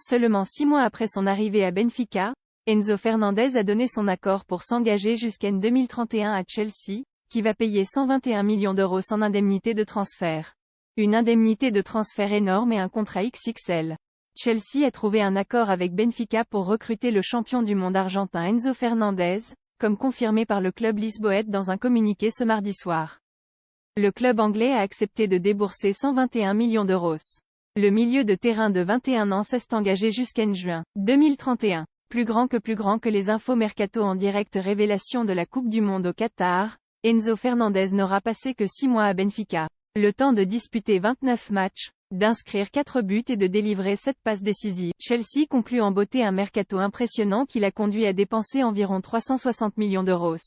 Seulement 6 mois après son arrivée à Benfica, Enzo Fernandez a donné son accord pour s'engager jusqu'en 2031 à Chelsea, qui va payer 121 millions d'euros sans indemnité de transfert. Une indemnité de transfert énorme et un contrat XXL. Chelsea a trouvé un accord avec Benfica pour recruter le champion du monde argentin Enzo Fernandez, comme confirmé par le club lisboète dans un communiqué ce mardi soir. Le club anglais a accepté de débourser 121 millions d'euros. Le milieu de terrain de 21 ans s'est engagé jusqu'en juin 2031. Plus grand que les infos mercato en direct révélation de la Coupe du Monde au Qatar, Enzo Fernandez n'aura passé que 6 mois à Benfica. Le temps de disputer 29 matchs, d'inscrire 4 buts et de délivrer 7 passes décisives. Chelsea conclut en beauté un mercato impressionnant qui l'a conduit à dépenser environ 360 millions d'euros.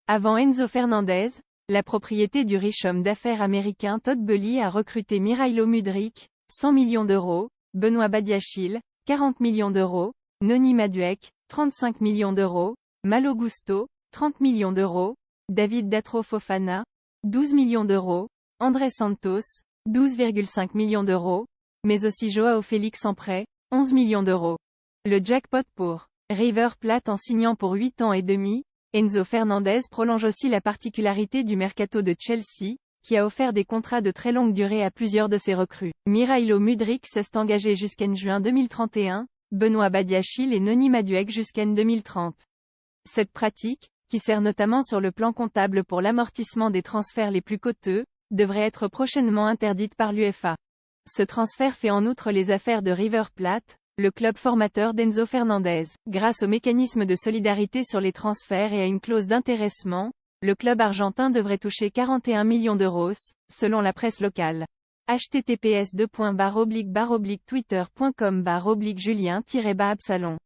Avant Enzo Fernandez, la propriété du riche homme d'affaires américain Todd Boehly a recruté Mirailo Mudryk, 100 millions d'euros, Benoît Badiachile, 40 millions d'euros, Noni Madueke, 35 millions d'euros, Malo Gusto, 30 millions d'euros, David Datro Fofana, 12 millions d'euros, André Santos, 12,5 millions d'euros, mais aussi Joao Félix en prêt, 11 millions d'euros. Le jackpot pour River Plate en signant pour 8 ans et demi, Enzo Fernandez prolonge aussi la particularité du mercato de Chelsea, qui a offert des contrats de très longue durée à plusieurs de ses recrues. Mirailo Mudryk s'est engagé jusqu'en juin 2031, Benoît Badiachile et Noni Madueke jusqu'en 2030. Cette pratique, qui sert notamment sur le plan comptable pour l'amortissement des transferts les plus coûteux, devrait être prochainement interdite par l'UEFA. Ce transfert fait en outre les affaires de River Plate, le club formateur d'Enzo Fernandez. Grâce au mécanisme de solidarité sur les transferts et à une clause d'intéressement, le club argentin devrait toucher 41 millions d'euros, selon la presse locale. https://twitter.com/julien-absalon